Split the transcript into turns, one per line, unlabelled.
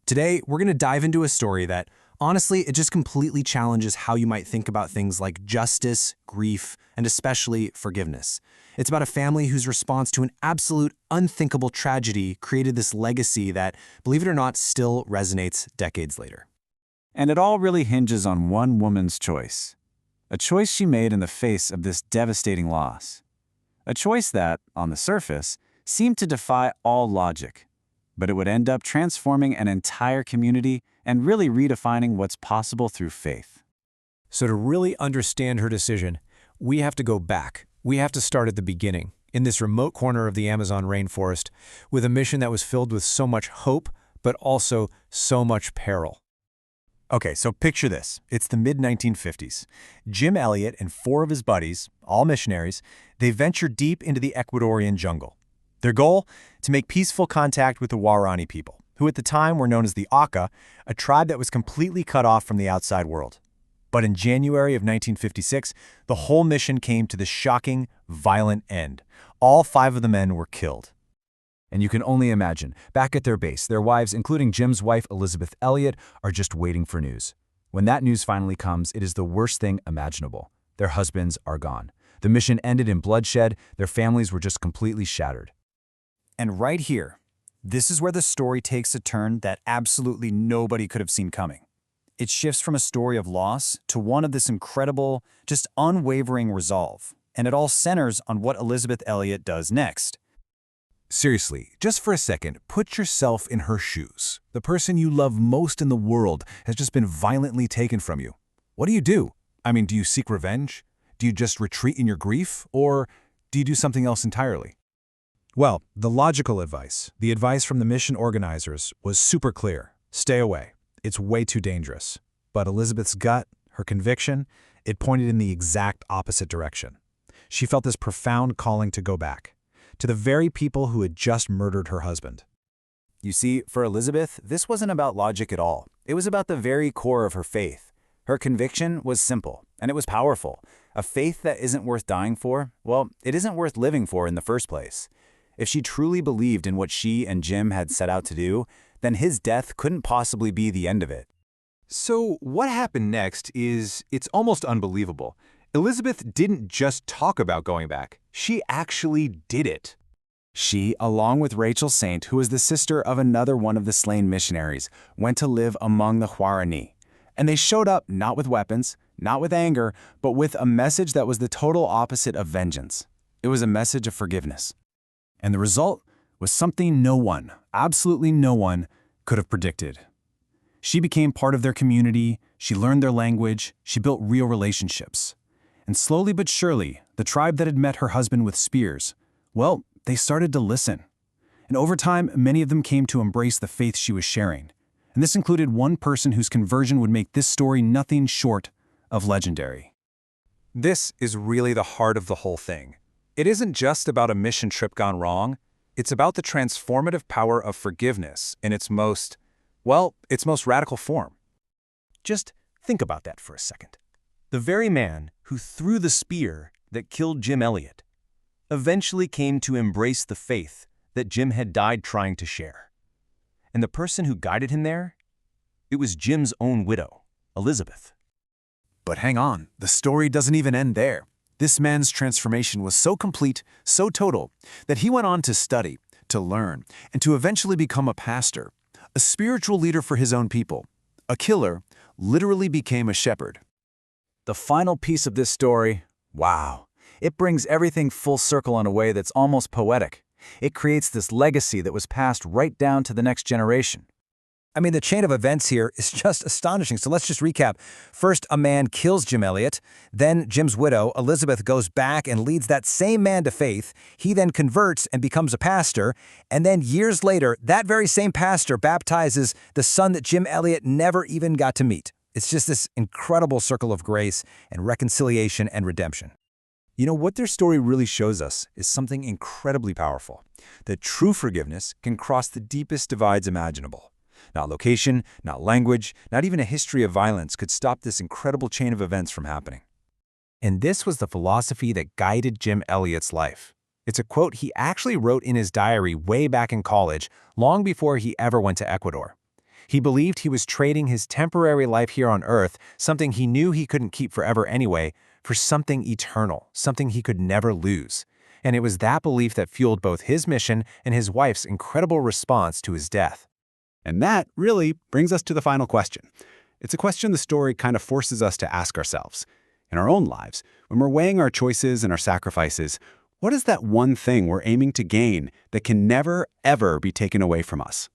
Today, we're going to dive into a story that, honestly, it just completely challenges how you might think about things like justice, grief, and especially forgiveness. It's about a family whose response to an absolute unthinkable tragedy created this legacy that, believe it or not, still resonates decades later.
And it all really hinges on one woman's choice. A choice she made in the face of this devastating loss. A choice that, on the surface, seemed to defy all logic. But it would end up transforming an entire community and really redefining what's possible through faith.
So to really understand her decision, we have to go back. We have to start at the beginning, in this remote corner of the Amazon rainforest, with a mission that was filled with so much hope, but also so much peril.
Okay, so picture this. It's the mid-1950s. Jim Elliot and 4 of his buddies, all missionaries, they venture deep into the Ecuadorian jungle. Their goal? To make peaceful contact with the Guarani people, who at the time were known as the Auca, a tribe that was completely cut off from the outside world. But in January of 1956, the whole mission came to the shocking, violent end. All 5 of the men were killed.
And you can only imagine, back at their base, their wives, including Jim's wife, Elizabeth Elliot, are just waiting for news. When that news finally comes, it is the worst thing imaginable. Their husbands are gone. The mission ended in bloodshed. Their families were just completely shattered.
And right here, this is where the story takes a turn that absolutely nobody could have seen coming. It shifts from a story of loss to one of this incredible, just unwavering resolve. And it all centers on what Elizabeth Elliot does next.
Seriously, just for a second, put yourself in her shoes. The person you love most in the world has just been violently taken from you. What do? I mean, do you seek revenge? Do you just retreat in your grief? Or do you do something else entirely? Well, the logical advice, the advice from the mission organizers, was super clear. Stay away. It's way too dangerous. But Elizabeth's gut, her conviction, it pointed in the exact opposite direction. She felt this profound calling to go back, to the very people who had just murdered her husband.
You see, for Elizabeth, this wasn't about logic at all. It was about the very core of her faith. Her conviction was simple, and it was powerful. A faith that isn't worth dying for, well, it isn't worth living for in the first place. If she truly believed in what she and Jim had set out to do, then his death couldn't possibly be the end of it.
So what happened next it's almost unbelievable. Elizabeth didn't just talk about going back. She actually did it.
She, along with Rachel Saint, who was the sister of another one of the slain missionaries, went to live among the Guarani. And they showed up not with weapons, not with anger, but with a message that was the total opposite of vengeance. It was a message of forgiveness. And the result was something no one, absolutely no one, could have predicted. She became part of their community, she learned their language, she built real relationships. And slowly but surely, the tribe that had met her husband with spears, well, they started to listen. And over time, many of them came to embrace the faith she was sharing. And this included one person whose conversion would make this story nothing short of legendary.
This is really the heart of the whole thing. It isn't just about a mission trip gone wrong. It's about the transformative power of forgiveness in its most radical form.
Just think about that for a second. The very man who threw the spear that killed Jim Elliot eventually came to embrace the faith that Jim had died trying to share. And the person who guided him there? It was Jim's own widow, Elizabeth.
But hang on, the story doesn't even end there. This man's transformation was so complete, so total, that he went on to study, to learn, and to eventually become a pastor, a spiritual leader for his own people. A killer literally became a shepherd.
The final piece of this story, wow, it brings everything full circle in a way that's almost poetic. It creates this legacy that was passed right down to the next generation.
I mean, the chain of events here is just astonishing. So let's just recap. First, a man kills Jim Elliot. Then Jim's widow, Elizabeth, goes back and leads that same man to faith. He then converts and becomes a pastor. And then years later, that very same pastor baptizes the son that Jim Elliot never even got to meet. It's just this incredible circle of grace and reconciliation and redemption.
You know, what their story really shows us is something incredibly powerful. That true forgiveness can cross the deepest divides imaginable. Not location, not language, not even a history of violence could stop this incredible chain of events from happening. And this was the philosophy that guided Jim Elliot's life. It's a quote he actually wrote in his diary way back in college, long before he ever went to Ecuador. He believed he was trading his temporary life here on earth, something he knew he couldn't keep forever anyway, for something eternal, something he could never lose. And it was that belief that fueled both his mission and his wife's incredible response to his death.
And that really brings us to the final question. It's a question the story kind of forces us to ask ourselves. In our own lives, when we're weighing our choices and our sacrifices, what is that one thing we're aiming to gain that can never, ever be taken away from us?